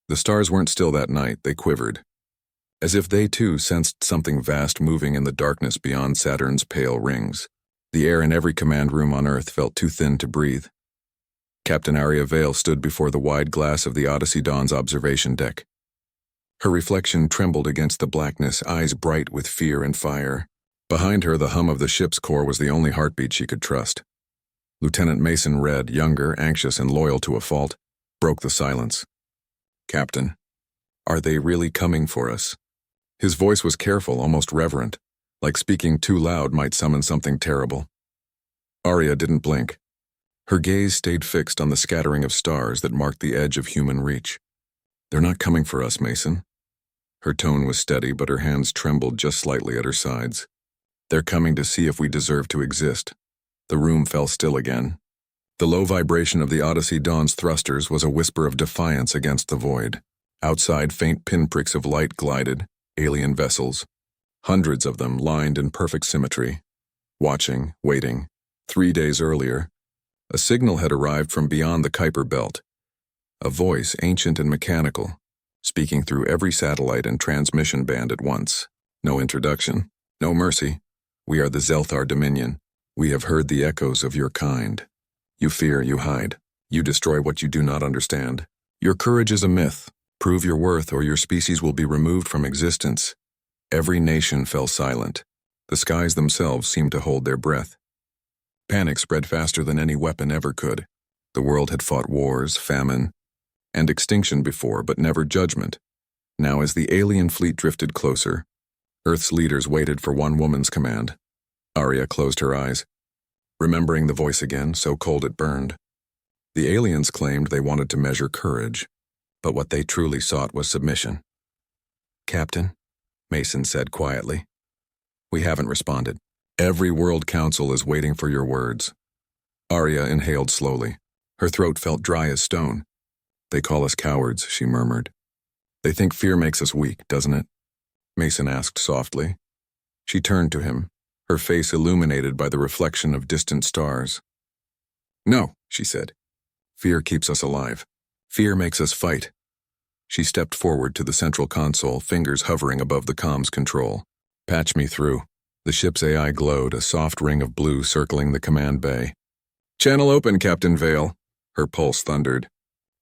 The stars weren't still that night, they quivered, as if they too sensed something vast moving in the darkness beyond Saturn's pale rings. The air in every command room on Earth felt too thin to breathe. Captain Aria Vale stood before the wide glass of the Odyssey Dawn's observation deck. Her reflection trembled against the blackness, eyes bright with fear and fire. Behind her, the hum of the ship's core was the only heartbeat she could trust. Lieutenant Mason Red, younger, anxious, and loyal to a fault, broke the silence. "Captain, are they really coming for us?" His voice was careful, almost reverent, like speaking too loud might summon something terrible. Aria didn't blink. Her gaze stayed fixed on the scattering of stars that marked the edge of human reach. "They're not coming for us, Mason." Her tone was steady, but her hands trembled just slightly at her sides. "They're coming to see if we deserve to exist." The room fell still again. The low vibration of the Odyssey Dawn's thrusters was a whisper of defiance against the void. Outside, faint pinpricks of light glided, alien vessels. Hundreds of them lined in perfect symmetry. Watching, waiting. 3 days earlier, a signal had arrived from beyond the Kuiper belt. A voice, ancient and mechanical, speaking through every satellite and transmission band at once. No introduction, no mercy. "We are the Zel'thar Dominion. We have heard the echoes of your kind. You fear, you hide. You destroy what you do not understand. Your courage is a myth. Prove your worth or your species will be removed from existence." Every nation fell silent. The skies themselves seemed to hold their breath. Panic spread faster than any weapon ever could. The world had fought wars, famine, and extinction before, but never judgment. Now, as the alien fleet drifted closer, Earth's leaders waited for one woman's command. Aria closed her eyes, remembering the voice again, so cold it burned. The aliens claimed they wanted to measure courage, but what they truly sought was submission. "Captain," Mason said quietly, "we haven't responded. Every World Council is waiting for your words." Aria inhaled slowly. Her throat felt dry as stone. "They call us cowards," she murmured. "They think fear makes us weak, doesn't it?" Mason asked softly. She turned to him, her face illuminated by the reflection of distant stars. "No," she said. "Fear keeps us alive. Fear makes us fight." She stepped forward to the central console, fingers hovering above the comms control. "Patch me through." The ship's AI glowed, a soft ring of blue circling the command bay. "Channel open, Captain Vale." Her pulse thundered.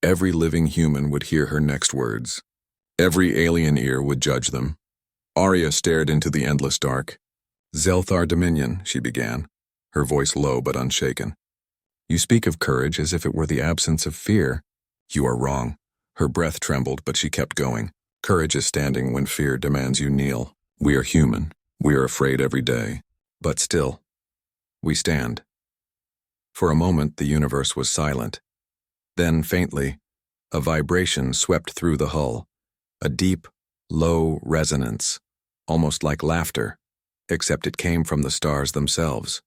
Every living human would hear her next words. Every alien ear would judge them. Aria stared into the endless dark. "Zel'thar Dominion," she began, her voice low but unshaken. "You speak of courage as if it were the absence of fear. You are wrong." Her breath trembled, but she kept going. "Courage is standing when fear demands you kneel. We are human. We are afraid every day. But still, we stand." For a moment, the universe was silent. Then, faintly, a vibration swept through the hull. A deep, low resonance, almost like laughter, except it came from the stars themselves.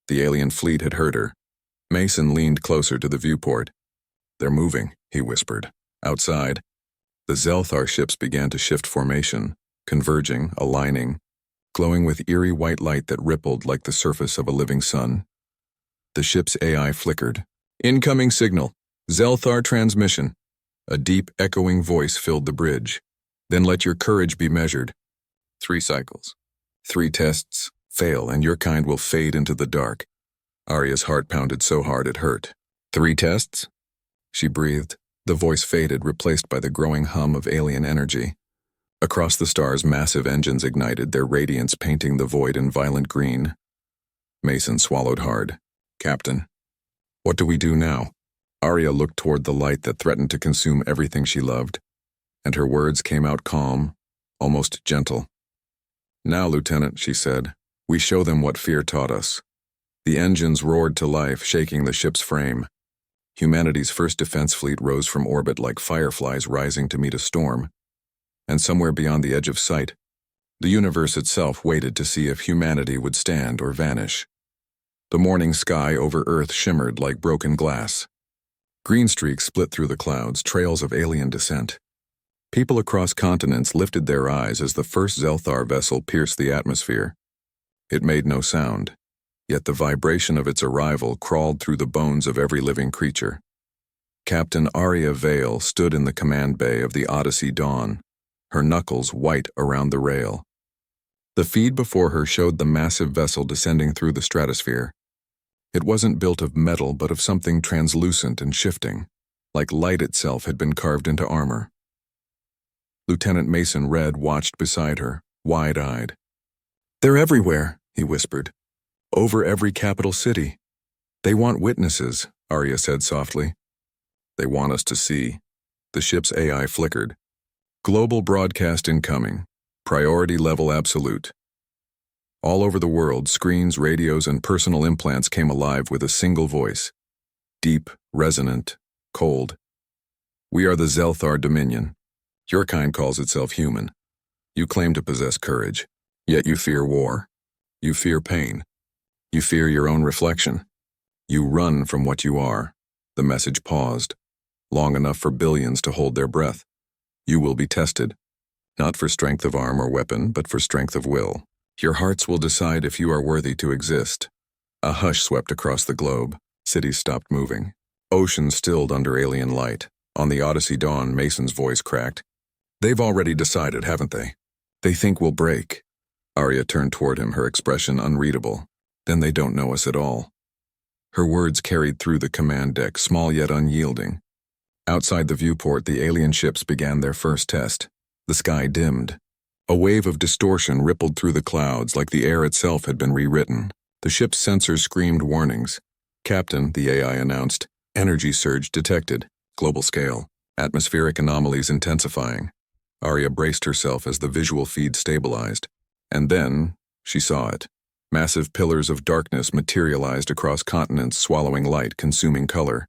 The alien fleet had heard her. Mason leaned closer to the viewport. "They're moving," he whispered. Outside, the Zel'thar ships began to shift formation, converging, aligning, glowing with eerie white light that rippled like the surface of a living sun. The ship's AI flickered. "Incoming signal. Zel'thar transmission." A deep, echoing voice filled the bridge. "Then let your courage be measured. 3 cycles. 3 tests. Fail, and your kind will fade into the dark." Aria's heart pounded so hard it hurt. 3 tests? She breathed. The voice faded, replaced by the growing hum of alien energy. Across the stars, massive engines ignited, their radiance painting the void in violent green. Mason swallowed hard. "Captain, what do we do now?" Aria looked toward the light that threatened to consume everything she loved, and her words came out calm, almost gentle. "Now, Lieutenant," she said, "we show them what fear taught us." The engines roared to life, shaking the ship's frame. Humanity's first defense fleet rose from orbit like fireflies rising to meet a storm. And somewhere beyond the edge of sight, the universe itself waited to see if humanity would stand or vanish. The morning sky over Earth shimmered like broken glass. Green streaks split through the clouds, trails of alien descent. People across continents lifted their eyes as the first Zel'thar vessel pierced the atmosphere. It made no sound, yet the vibration of its arrival crawled through the bones of every living creature. Captain Aria Vale stood in the command bay of the Odyssey Dawn, her knuckles white around the rail. The feed before her showed the massive vessel descending through the stratosphere. It wasn't built of metal but of something translucent and shifting, like light itself had been carved into armor. Lieutenant Mason Red watched beside her, wide-eyed. "They're everywhere," he whispered. "Over every capital city. They want witnesses," Aria said softly. "They want us to see." The ship's AI flickered. "Global broadcast incoming. Priority level absolute." All over the world, screens, radios, and personal implants came alive with a single voice. Deep, resonant, cold. "We are the Zel'thar Dominion. Your kind calls itself human. You claim to possess courage, yet you fear war. You fear pain. You fear your own reflection. You run from what you are." The message paused, long enough for billions to hold their breath. "You will be tested, not for strength of arm or weapon, but for strength of will. Your hearts will decide if you are worthy to exist." A hush swept across the globe. Cities stopped moving. Oceans stilled under alien light. On the Odyssey Dawn, Mason's voice cracked. "They've already decided, haven't they? They think we'll break." Aria turned toward him, her expression unreadable. "Then they don't know us at all." Her words carried through the command deck, small yet unyielding. Outside the viewport, the alien ships began their first test. The sky dimmed. A wave of distortion rippled through the clouds like the air itself had been rewritten. The ship's sensors screamed warnings. "Captain," the AI announced, "energy surge detected. Global scale. Atmospheric anomalies intensifying." Aria braced herself as the visual feed stabilized. And then, she saw it. Massive pillars of darkness materialized across continents, swallowing light, consuming color.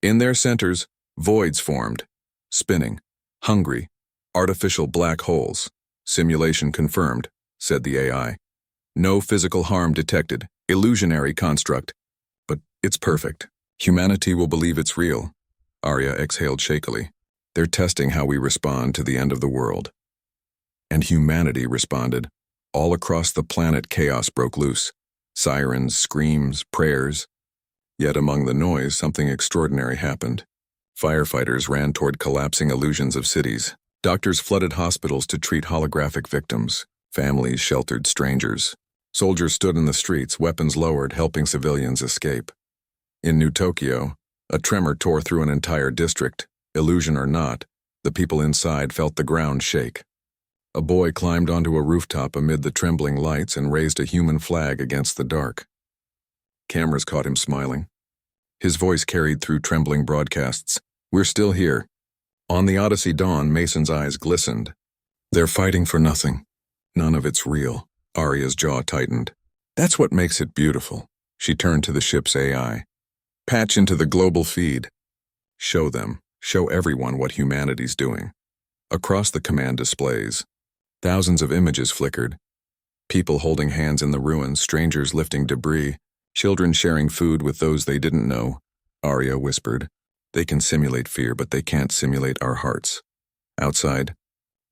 In their centers, voids formed, spinning, hungry, artificial black holes. "Simulation confirmed," said the AI. "No physical harm detected. Illusionary construct. But it's perfect. Humanity will believe it's real." Aria exhaled shakily. "They're testing how we respond to the end of the world." And humanity responded. All across the planet, chaos broke loose. Sirens, screams, prayers. Yet among the noise, something extraordinary happened. Firefighters ran toward collapsing illusions of cities. Doctors flooded hospitals to treat holographic victims. Families sheltered strangers. Soldiers stood in the streets, weapons lowered, helping civilians escape. In New Tokyo, a tremor tore through an entire district. Illusion or not, the people inside felt the ground shake. A boy climbed onto a rooftop amid the trembling lights and raised a human flag against the dark. Cameras caught him smiling. His voice carried through trembling broadcasts. "We're still here." On the Odyssey Dawn, Mason's eyes glistened. "They're fighting for nothing. None of it's real." Aria's jaw tightened. "That's what makes it beautiful." She turned to the ship's AI. "Patch into the global feed. Show them, show everyone what humanity's doing." Across the command displays, thousands of images flickered. People holding hands in the ruins, strangers lifting debris, children sharing food with those they didn't know. Aria whispered, "They can simulate fear, but they can't simulate our hearts." Outside,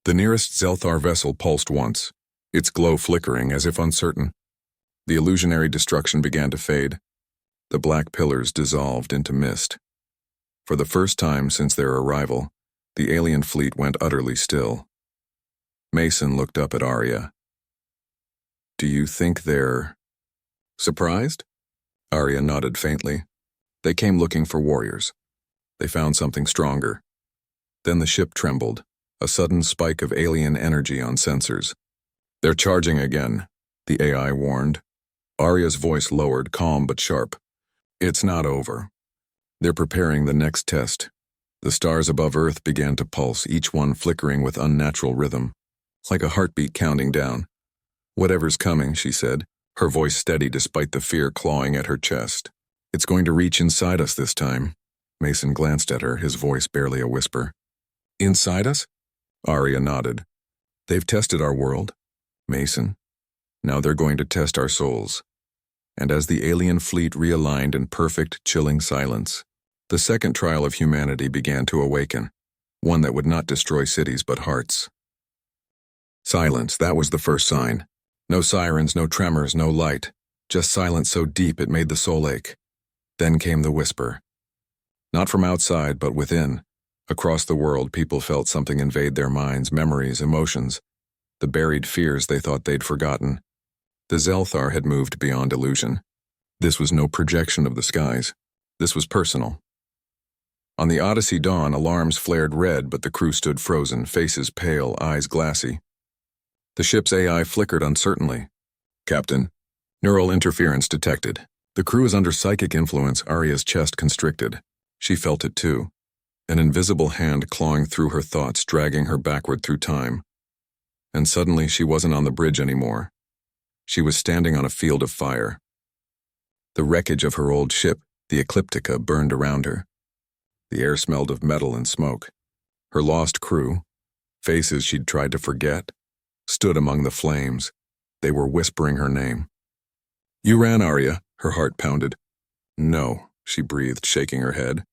the nearest Zel'thar vessel pulsed once, its glow flickering as if uncertain. The illusionary destruction began to fade. The black pillars dissolved into mist. For the first time since their arrival, the alien fleet went utterly still. Mason looked up at Aria. "Do you think they're surprised?" Aria nodded faintly. "They came looking for warriors. They found something stronger." Then the ship trembled, a sudden spike of alien energy on sensors. "They're charging again," the AI warned. Aria's voice lowered, calm but sharp. "It's not over. They're preparing the next test." The stars above Earth began to pulse, each one flickering with unnatural rhythm, like a heartbeat counting down. "Whatever's coming," she said, her voice steady despite the fear clawing at her chest. "It's going to reach inside us this time." Mason glanced at her, his voice barely a whisper. "Inside us?" Aria nodded. "They've tested our world, Mason. Now they're going to test our souls." And as the alien fleet realigned in perfect, chilling silence, the second trial of humanity began to awaken, one that would not destroy cities but hearts. Silence, that was the first sign. No sirens, no tremors, no light. Just silence so deep it made the soul ache. Then came the whisper. Not from outside, but within. Across the world, people felt something invade their minds, memories, emotions, the buried fears they thought they'd forgotten. The Zel'thar had moved beyond illusion. This was no projection of the skies. This was personal. On the Odyssey dawn, alarms flared red, but the crew stood frozen, faces pale, eyes glassy. The ship's AI flickered uncertainly. "Captain, neural interference detected. The crew is under psychic influence." Aria's chest constricted. She felt it too. An invisible hand clawing through her thoughts, dragging her backward through time. And suddenly she wasn't on the bridge anymore. She was standing on a field of fire. The wreckage of her old ship, the Ecliptica, burned around her. The air smelled of metal and smoke. Her lost crew, faces she'd tried to forget, stood among the flames. They were whispering her name. "You ran, Aria," her heart pounded. "No," she breathed, shaking her head.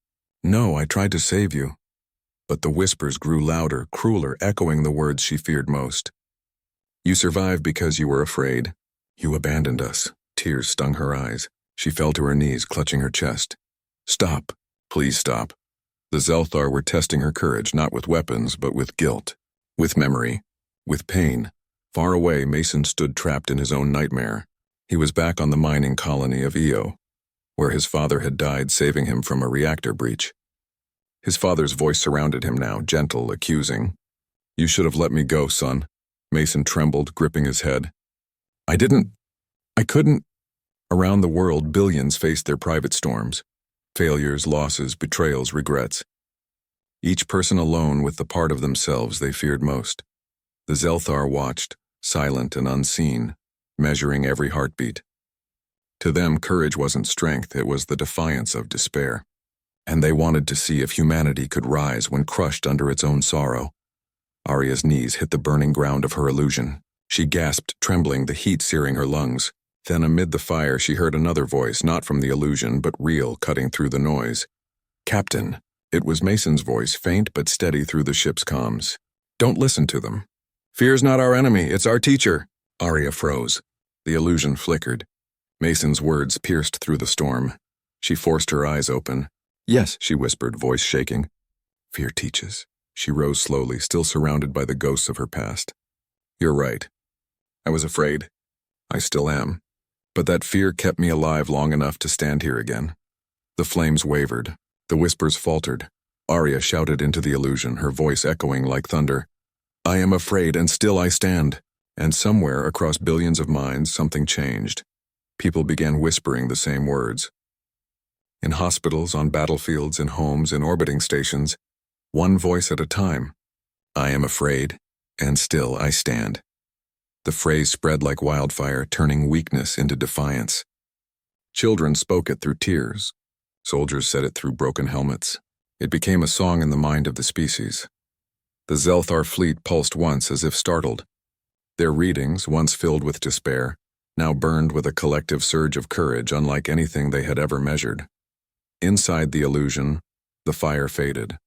"No, I tried to save you." But the whispers grew louder, crueler, echoing the words she feared most. "You survived because you were afraid. You abandoned us." Tears stung her eyes. She fell to her knees, clutching her chest. "Stop. Please stop." The Zel'thar were testing her courage, not with weapons, but with guilt, with memory, with pain. Far away, Mason stood trapped in his own nightmare. He was back on the mining colony of Io, where his father had died, saving him from a reactor breach. His father's voice surrounded him now, gentle, accusing. "You should have let me go, son." Mason trembled, gripping his head. I couldn't." Around the world, billions faced their private storms. Failures, losses, betrayals, regrets. Each person alone with the part of themselves they feared most. The Zel'thar watched, silent and unseen, measuring every heartbeat. To them, courage wasn't strength, it was the defiance of despair. And they wanted to see if humanity could rise when crushed under its own sorrow. Aria's knees hit the burning ground of her illusion. She gasped, trembling, the heat searing her lungs. Then amid the fire she heard another voice, not from the illusion, but real, cutting through the noise. "Captain." It was Mason's voice, faint but steady through the ship's comms. "Don't listen to them. Fear's not our enemy, it's our teacher." Aria froze. The illusion flickered. Mason's words pierced through the storm. She forced her eyes open. "Yes," she whispered, voice shaking. "Fear teaches." She rose slowly, still surrounded by the ghosts of her past. "You're right. I was afraid. I still am. But that fear kept me alive long enough to stand here again." The flames wavered. The whispers faltered. Aria shouted into the illusion, her voice echoing like thunder. "I am afraid, and still I stand." And somewhere across billions of minds, something changed. People began whispering the same words. In hospitals, on battlefields, in homes, in orbiting stations, one voice at a time. "I am afraid, and still I stand." The phrase spread like wildfire, turning weakness into defiance. Children spoke it through tears. Soldiers said it through broken helmets. It became a song in the mind of the species. The Zel'thar fleet pulsed once as if startled. Their readings, once filled with despair, now burned with a collective surge of courage unlike anything they had ever measured. Inside the illusion, the fire faded.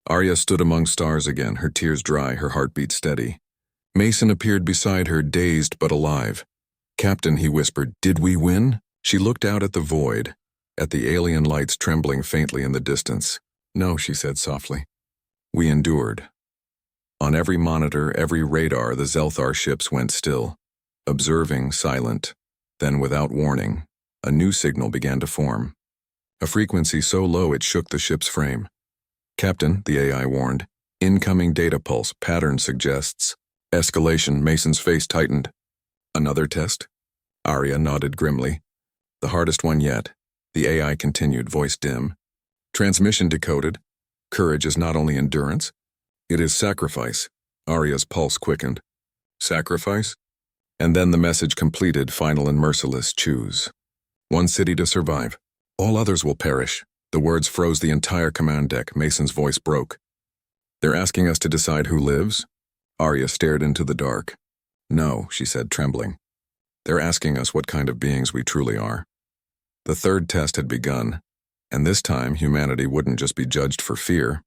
Aria stood among stars again, her tears dry, her heartbeat steady. Mason appeared beside her, dazed but alive. "Captain," he whispered, "did we win?" She looked out at the void, at the alien lights trembling faintly in the distance. "No," she said softly. "We endured." On every monitor, every radar, the Zel'thar ships went still, observing, silent. Then, without warning, a new signal began to form. A frequency so low it shook the ship's frame. "Captain," the AI warned, "incoming data pulse, pattern suggests." Escalation. Mason's face tightened. "Another test?" Aria nodded grimly. "The hardest one yet." The AI continued, voice dim. "Transmission decoded. Courage is not only endurance, it is sacrifice." Aria's pulse quickened. "Sacrifice?" And then the message completed, final and merciless. "Choose. One city to survive. All others will perish." The words froze the entire command deck. Mason's voice broke. "They're asking us to decide who lives?" Aria stared into the dark. "No," she said, trembling. "They're asking us what kind of beings we truly are." The third test had begun, and this time humanity wouldn't just be judged for fear.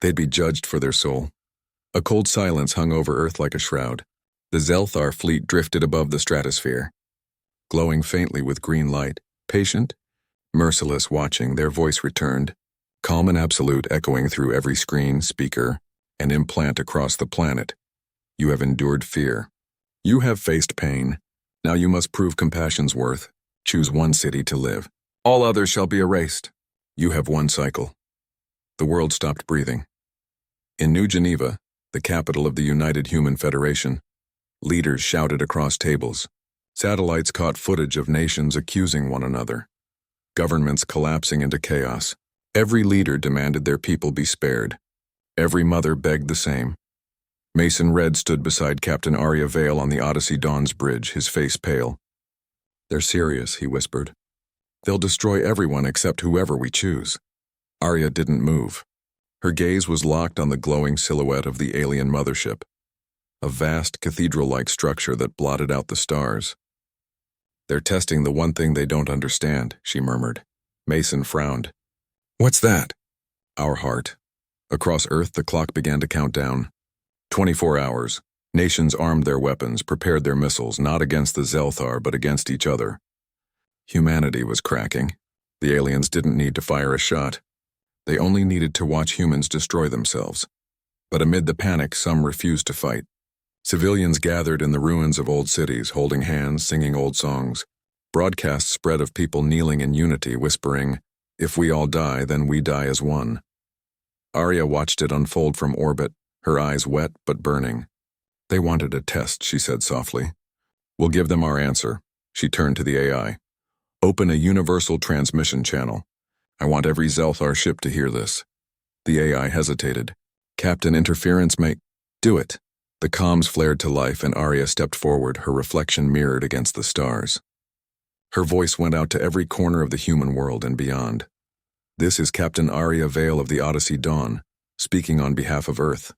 They'd be judged for their soul. A cold silence hung over Earth like a shroud. The Zel'thar fleet drifted above the stratosphere, glowing faintly with green light, patient, merciless, watching. Their voice returned. Calm and absolute echoing through every screen, speaker, and implant across the planet. You have endured fear. You have faced pain. Now you must prove compassion's worth. Choose one city to live. All others shall be erased. You have one cycle. The world stopped breathing. In New Geneva, the capital of the United Human Federation, leaders shouted across tables. Satellites caught footage of nations accusing one another. Governments collapsing into chaos. Every leader demanded their people be spared. Every mother begged the same. Mason Red stood beside Captain Aria Vale on the Odyssey Dawn's bridge, his face pale. "They're serious," he whispered. "They'll destroy everyone except whoever we choose." Aria didn't move. Her gaze was locked on the glowing silhouette of the alien mothership, a vast cathedral-like structure that blotted out the stars. "They're testing the one thing they don't understand," she murmured. Mason frowned. "What's that?" "Our heart." Across Earth, the clock began to count down. 24 hours. Nations armed their weapons, prepared their missiles, not against the Zel'thar, but against each other. Humanity was cracking. The aliens didn't need to fire a shot. They only needed to watch humans destroy themselves. But amid the panic, some refused to fight. Civilians gathered in the ruins of old cities, holding hands, singing old songs. Broadcasts spread of people kneeling in unity, whispering, "If we all die, then we die as one." Aria watched it unfold from orbit, her eyes wet but burning. "They wanted a test," she said softly. "We'll give them our answer." She turned to the AI. "Open a universal transmission channel. I want every Zel'thar ship to hear this." The AI hesitated. "Captain, interference may—" "Do it." The comms flared to life and Aria stepped forward, her reflection mirrored against the stars. Her voice went out to every corner of the human world and beyond. "This is Captain Aria Vale of the Odyssey Dawn, speaking on behalf of Earth."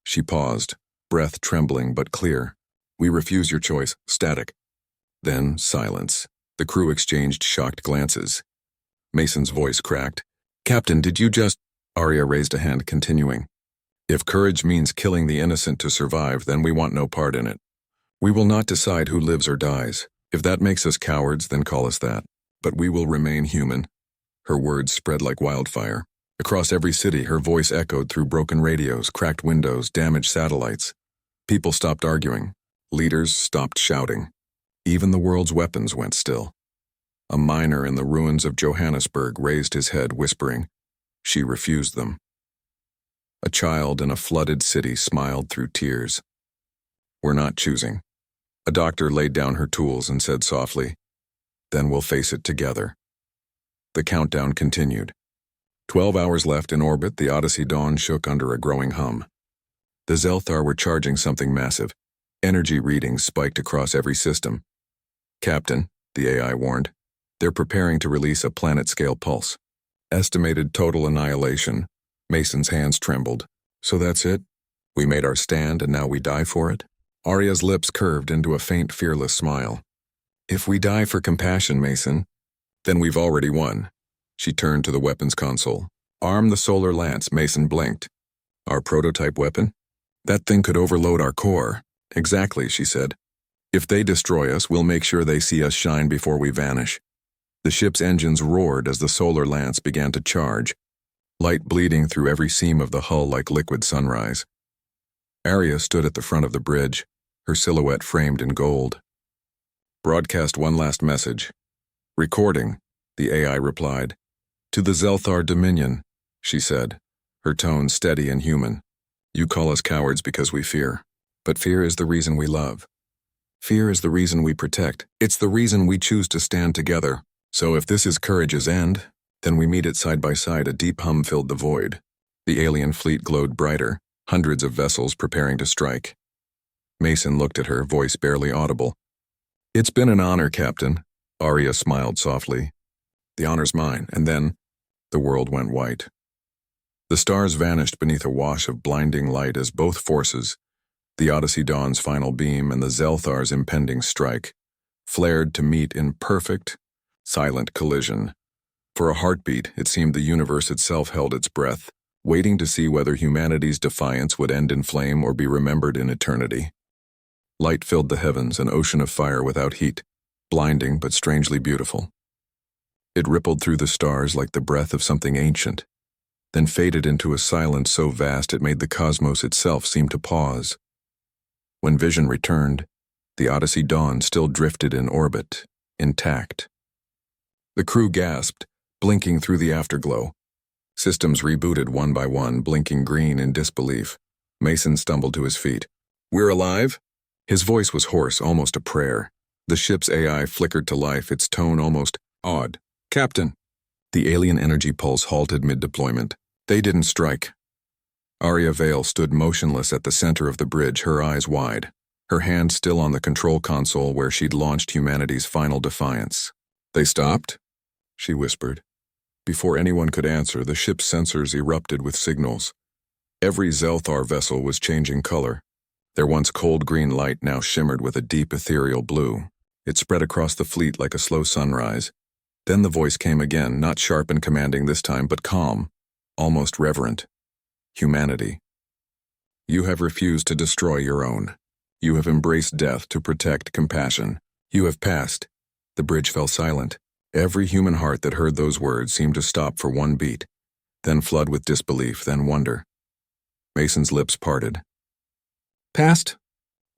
She paused, breath trembling but clear. "We refuse your choice." Static. Then silence. The crew exchanged shocked glances. Mason's voice cracked. "Captain, did you just—" Aria raised a hand, continuing. "If courage means killing the innocent to survive, then we want no part in it. We will not decide who lives or dies. If that makes us cowards, then call us that. But we will remain human." Her words spread like wildfire. Across every city, her voice echoed through broken radios, cracked windows, damaged satellites. People stopped arguing. Leaders stopped shouting. Even the world's weapons went still. A miner in the ruins of Johannesburg raised his head, whispering, "She refused them." A child in a flooded city smiled through tears. "We're not choosing." A doctor laid down her tools and said softly, "Then we'll face it together." The countdown continued. 12 hours left in orbit, the Odyssey Dawn shook under a growing hum. The Zel'thar were charging something massive. Energy readings spiked across every system. "Captain," the AI warned, "they're preparing to release a planet-scale pulse. Estimated total annihilation." Mason's hands trembled. "So that's it? We made our stand and now we die for it?" Aria's lips curved into a faint, fearless smile. "If we die for compassion, Mason, then we've already won." She turned to the weapons console. "Arm the solar lance," Mason blinked. "Our prototype weapon? That thing could overload our core." "Exactly," she said. "If they destroy us, we'll make sure they see us shine before we vanish." The ship's engines roared as the solar lance began to charge, light bleeding through every seam of the hull like liquid sunrise. Aria stood at the front of the bridge, her silhouette framed in gold. "Broadcast one last message." "Recording," the AI replied. "To the Zel'thar Dominion," she said, her tone steady and human. "You call us cowards because we fear. But fear is the reason we love. Fear is the reason we protect. It's the reason we choose to stand together. So if this is courage's end, then we meet it side by side." A deep hum filled the void. The alien fleet glowed brighter, hundreds of vessels preparing to strike. Mason looked at her, voice barely audible. "It's been an honor, Captain." Aria smiled softly. "The honor's mine." And then the world went white. The stars vanished beneath a wash of blinding light as both forces, the Odyssey Dawn's final beam and the Zel'thar's impending strike, flared to meet in perfect, silent collision. For a heartbeat, it seemed the universe itself held its breath, waiting to see whether humanity's defiance would end in flame or be remembered in eternity. Light filled the heavens, an ocean of fire without heat, blinding but strangely beautiful. It rippled through the stars like the breath of something ancient, then faded into a silence so vast it made the cosmos itself seem to pause. When vision returned, the Odyssey Dawn still drifted in orbit, intact. The crew gasped, blinking through the afterglow. Systems rebooted one by one, blinking green in disbelief. Mason stumbled to his feet. "We're alive?" His voice was hoarse, almost a prayer. The ship's AI flickered to life, its tone almost awed. "Captain." The alien energy pulse halted mid-deployment. They didn't strike. Aria Vale stood motionless at the center of the bridge, her eyes wide, her hand still on the control console where she'd launched humanity's final defiance. "They stopped?" she whispered. Before anyone could answer, the ship's sensors erupted with signals. Every Zel'thar vessel was changing color. Their once cold green light now shimmered with a deep ethereal blue. It spread across the fleet like a slow sunrise. Then the voice came again, not sharp and commanding this time, but calm, almost reverent. "Humanity. You have refused to destroy your own. You have embraced death to protect compassion. You have passed." The bridge fell silent. Every human heart that heard those words seemed to stop for one beat, then flood with disbelief, then wonder. Mason's lips parted. "Passed?"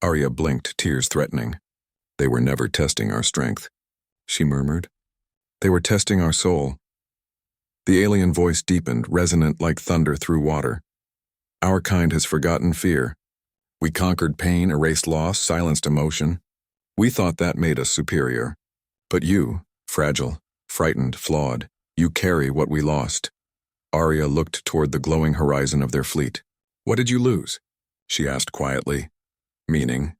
Aria blinked, tears threatening. "They were never testing our strength," she murmured. "They were testing our soul." The alien voice deepened, resonant like thunder through water. "Our kind has forgotten fear. We conquered pain, erased loss, silenced emotion. We thought that made us superior. But you, fragile, frightened, flawed, you carry what we lost." Aria looked toward the glowing horizon of their fleet. "What did you lose?" she asked quietly. "Meaning,"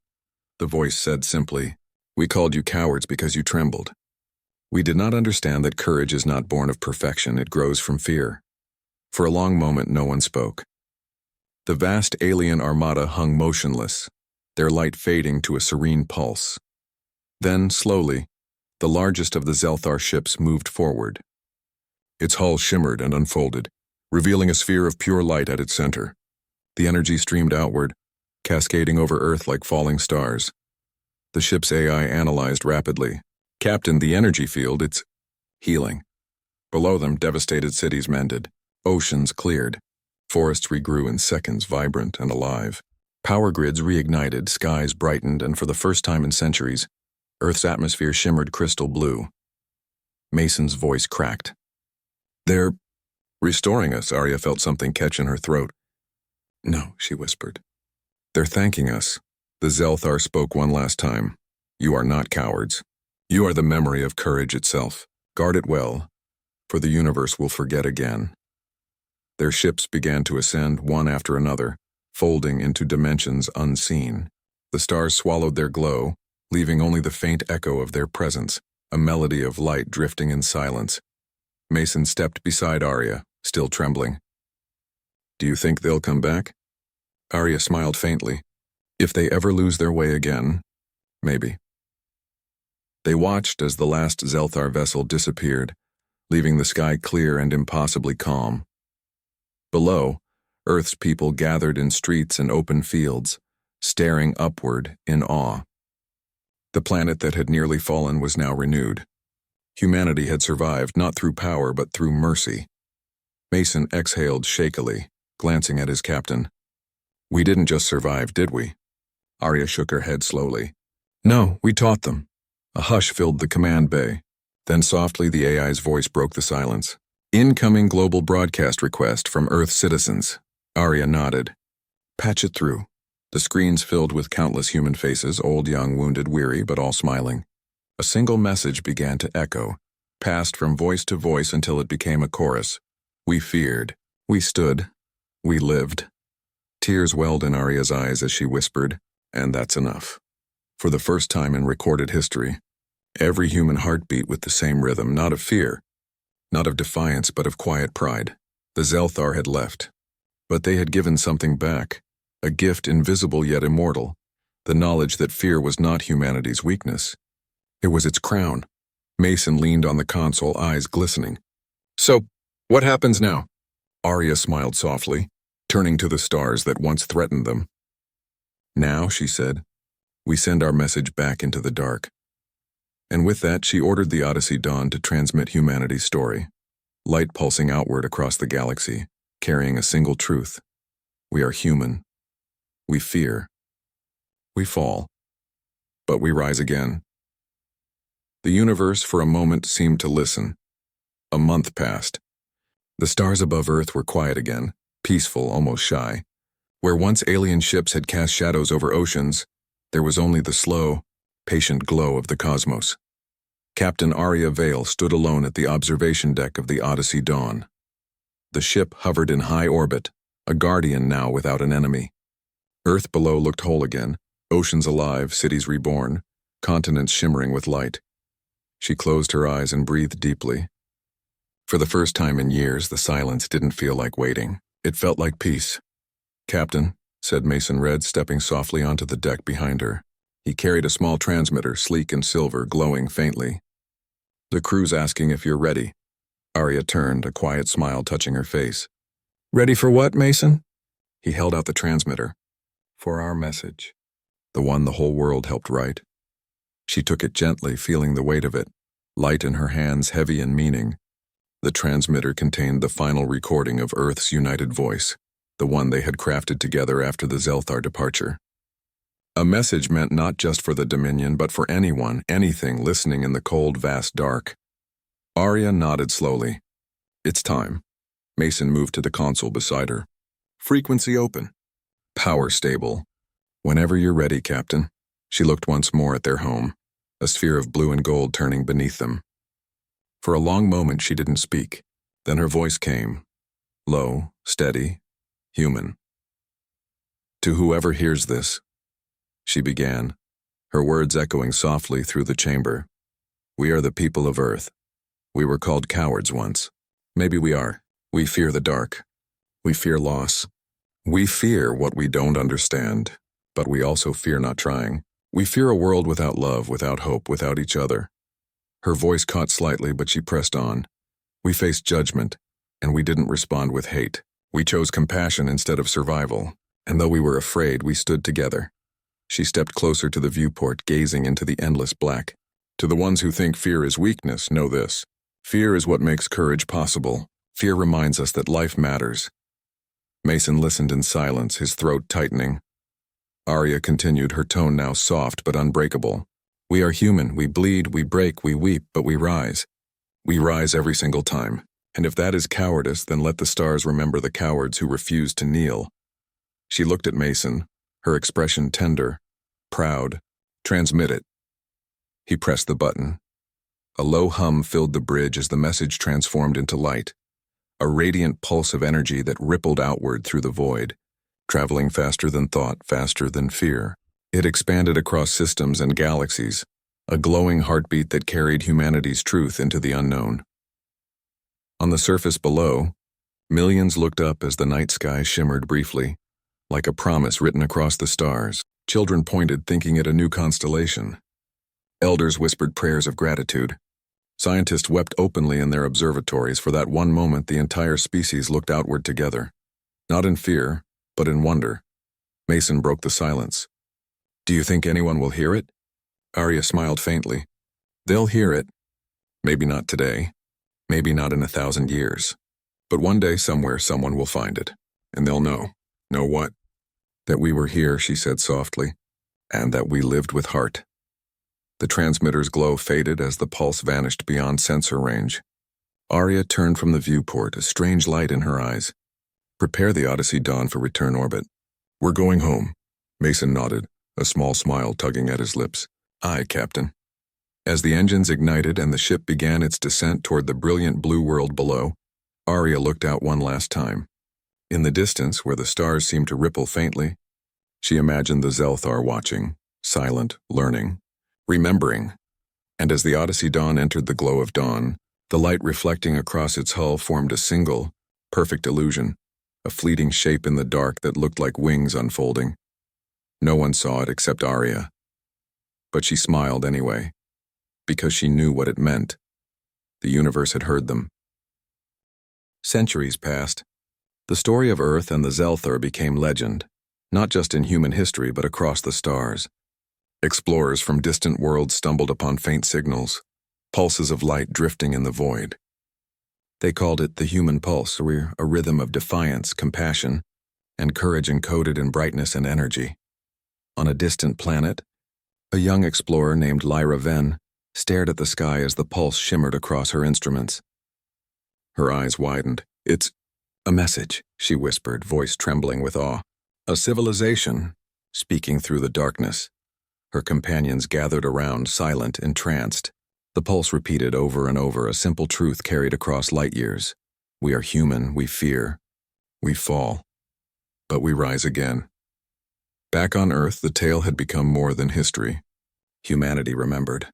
the voice said simply. "We called you cowards because you trembled. We did not understand that courage is not born of perfection, it grows from fear." For a long moment no one spoke. The vast alien armada hung motionless, their light fading to a serene pulse. Then, slowly, the largest of the Zel'thar ships moved forward. Its hull shimmered and unfolded, revealing a sphere of pure light at its center. The energy streamed outward, cascading over Earth like falling stars. The ship's AI analyzed rapidly. "Captain, the energy field, it's healing." Below them, devastated cities mended. Oceans cleared. Forests regrew in seconds, vibrant and alive. Power grids reignited, skies brightened, and for the first time in centuries, Earth's atmosphere shimmered crystal blue. Mason's voice cracked. "They're restoring us." Aria felt something catch in her throat. "No," she whispered. "They're thanking us." The Zel'thar spoke one last time. "You are not cowards. You are the memory of courage itself. Guard it well, for the universe will forget again." Their ships began to ascend one after another, folding into dimensions unseen. The stars swallowed their glow, leaving only the faint echo of their presence, a melody of light drifting in silence. Mason stepped beside Aria, still trembling. "Do you think they'll come back?" Aria smiled faintly. "If they ever lose their way again, maybe." They watched as the last Zel'thar vessel disappeared, leaving the sky clear and impossibly calm. Below, Earth's people gathered in streets and open fields, staring upward in awe. The planet that had nearly fallen was now renewed. Humanity had survived not through power but through mercy. Mason exhaled shakily, glancing at his captain. "We didn't just survive, did we?" Aria shook her head slowly. "No, we taught them." A hush filled the command bay. Then softly the AI's voice broke the silence. "Incoming global broadcast request from Earth citizens." Aria nodded. "Patch it through." The screens filled with countless human faces, old, young, wounded, weary, but all smiling. A single message began to echo, passed from voice to voice until it became a chorus. "We feared. We stood. We lived." Tears welled in Aria's eyes as she whispered, "And that's enough." For the first time in recorded history, every human heart beat with the same rhythm, not of fear, not of defiance, but of quiet pride. The Zel'thar had left, but they had given something back, a gift invisible yet immortal, the knowledge that fear was not humanity's weakness. It was its crown. Mason leaned on the console, eyes glistening. "So, what happens now?" Aria smiled softly, turning to the stars that once threatened them. "Now," she said, "we send our message back into the dark. And with that, she ordered the Odyssey Dawn to transmit humanity's story, light pulsing outward across the galaxy, carrying a single truth. We are human. We fear. We fall. But we rise again. The universe, for a moment, seemed to listen. A month passed. The stars above Earth were quiet again, peaceful, almost shy. Where once alien ships had cast shadows over oceans, there was only the slow, patient glow of the cosmos. Captain Aria Vale stood alone at the observation deck of the Odyssey Dawn. The ship hovered in high orbit, a guardian now without an enemy. Earth below looked whole again, oceans alive, cities reborn, continents shimmering with light. She closed her eyes and breathed deeply. For the first time in years, the silence didn't feel like waiting. It felt like peace. "Captain," said Mason Red, stepping softly onto the deck behind her. He carried a small transmitter, sleek and silver, glowing faintly. "The crew's asking if you're ready." Aria turned, a quiet smile touching her face. "Ready for what, Mason?" He held out the transmitter. "For our message. The one the whole world helped write." She took it gently, feeling the weight of it, light in her hands, heavy in meaning. The transmitter contained the final recording of Earth's united voice, the one they had crafted together after the Zel'thar departure. A message meant not just for the Dominion, but for anyone, anything listening in the cold, vast dark. Aria nodded slowly. "It's time." Mason moved to the console beside her. "Frequency open. Power stable. Whenever you're ready, Captain." She looked once more at their home, a sphere of blue and gold turning beneath them. For a long moment she didn't speak. Then her voice came, low, steady, human. "To whoever hears this," she began, her words echoing softly through the chamber. "We are the people of Earth. We were called cowards once. Maybe we are. We fear the dark. We fear loss. We fear what we don't understand, but we also fear not trying. We fear a world without love, without hope, without each other." Her voice caught slightly, but she pressed on. "We faced judgment, and we didn't respond with hate. We chose compassion instead of survival, and though we were afraid, we stood together." She stepped closer to the viewport, gazing into the endless black. "To the ones who think fear is weakness, know this. Fear is what makes courage possible. Fear reminds us that life matters." Mason listened in silence, his throat tightening. Aria continued, her tone now soft but unbreakable. "We are human. We bleed, we break, we weep, but we rise. We rise every single time. And if that is cowardice, then let the stars remember the cowards who refused to kneel." She looked at Mason, her expression tender, proud. "Transmit it." He pressed the button. A low hum filled the bridge as the message transformed into light, a radiant pulse of energy that rippled outward through the void, traveling faster than thought, faster than fear. It expanded across systems and galaxies, a glowing heartbeat that carried humanity's truth into the unknown. On the surface below, millions looked up as the night sky shimmered briefly, like a promise written across the stars. Children pointed, thinking it a new constellation. Elders whispered prayers of gratitude. Scientists wept openly in their observatories. For that one moment, the entire species looked outward together, not in fear, but in wonder. Mason broke the silence. "Do you think anyone will hear it?" Aria smiled faintly. "They'll hear it. Maybe not today. Maybe not in 1,000 years. But one day, somewhere, someone will find it. And they'll know. Know what? That we were here," she said softly, "and that we lived with heart." The transmitter's glow faded as the pulse vanished beyond sensor range. Aria turned from the viewport, a strange light in her eyes. "Prepare the Odyssey Dawn for return orbit." "We're going home." Mason nodded, a small smile tugging at his lips. "Aye, Captain." As the engines ignited and the ship began its descent toward the brilliant blue world below, Aria looked out one last time. In the distance, where the stars seemed to ripple faintly, she imagined the Zel'thar watching, silent, learning, remembering. And as the Odyssey Dawn entered the glow of dawn, the light reflecting across its hull formed a single, perfect illusion, a fleeting shape in the dark that looked like wings unfolding. No one saw it except Aria. But she smiled anyway, because she knew what it meant. The universe had heard them. Centuries passed. The story of Earth and the Zel'thar became legend, not just in human history but across the stars. Explorers from distant worlds stumbled upon faint signals, pulses of light drifting in the void. They called it the human pulse, or a rhythm of defiance, compassion, and courage encoded in brightness and energy. On a distant planet, a young explorer named Aria Vale stared at the sky as the pulse shimmered across her instruments. Her eyes widened. "It's a message," she whispered, voice trembling with awe. "A civilization," speaking through the darkness. Her companions gathered around, silent, entranced. The pulse repeated over and over, a simple truth carried across light years. We are human, we fear, we fall, but we rise again. Back on Earth, the tale had become more than history. Humanity remembered.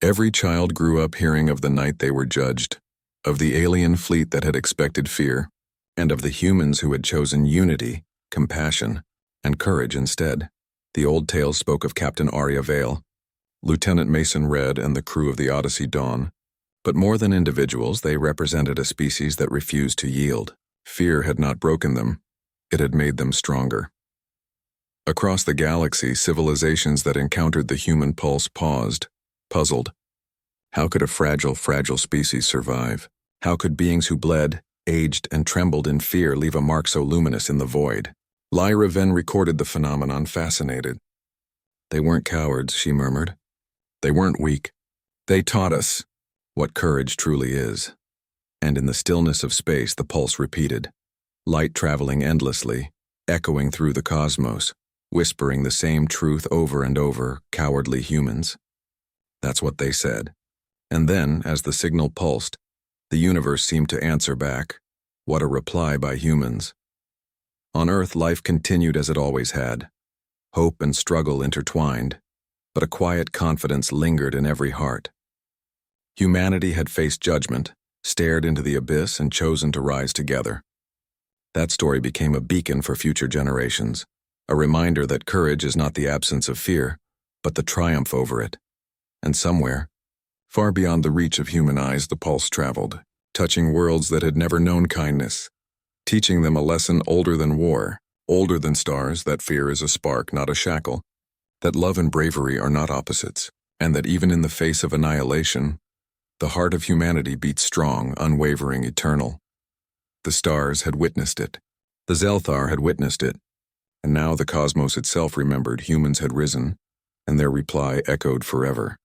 Every child grew up hearing of the night they were judged, of the alien fleet that had expected fear, and of the humans who had chosen unity, compassion, and courage instead. The old tales spoke of Captain Aria Vale, Lieutenant Mason Red, and the crew of the Odyssey Dawn. But more than individuals, they represented a species that refused to yield. Fear had not broken them. It had made them stronger. Across the galaxy, civilizations that encountered the human pulse paused, puzzled. How could a fragile species survive? How could beings who bled, aged, and trembled in fear leave a mark so luminous in the void? Aria Vale recorded the phenomenon, fascinated. "They weren't cowards," she murmured. "They weren't weak. They taught us what courage truly is." And in the stillness of space, the pulse repeated, light traveling endlessly, echoing through the cosmos, whispering the same truth over and over: cowardly humans. That's what they said. And then, as the signal pulsed, the universe seemed to answer back. What a reply by humans. On Earth, life continued as it always had. Hope and struggle intertwined, but a quiet confidence lingered in every heart. Humanity had faced judgment, stared into the abyss, and chosen to rise together. That story became a beacon for future generations, a reminder that courage is not the absence of fear, but the triumph over it. And somewhere, far beyond the reach of human eyes, the pulse traveled, touching worlds that had never known kindness, teaching them a lesson older than war, older than stars, that fear is a spark, not a shackle, that love and bravery are not opposites, and that even in the face of annihilation, the heart of humanity beats strong, unwavering, eternal. The stars had witnessed it. The Zel'thar had witnessed it. And now the cosmos itself remembered humans had risen, and their reply echoed forever.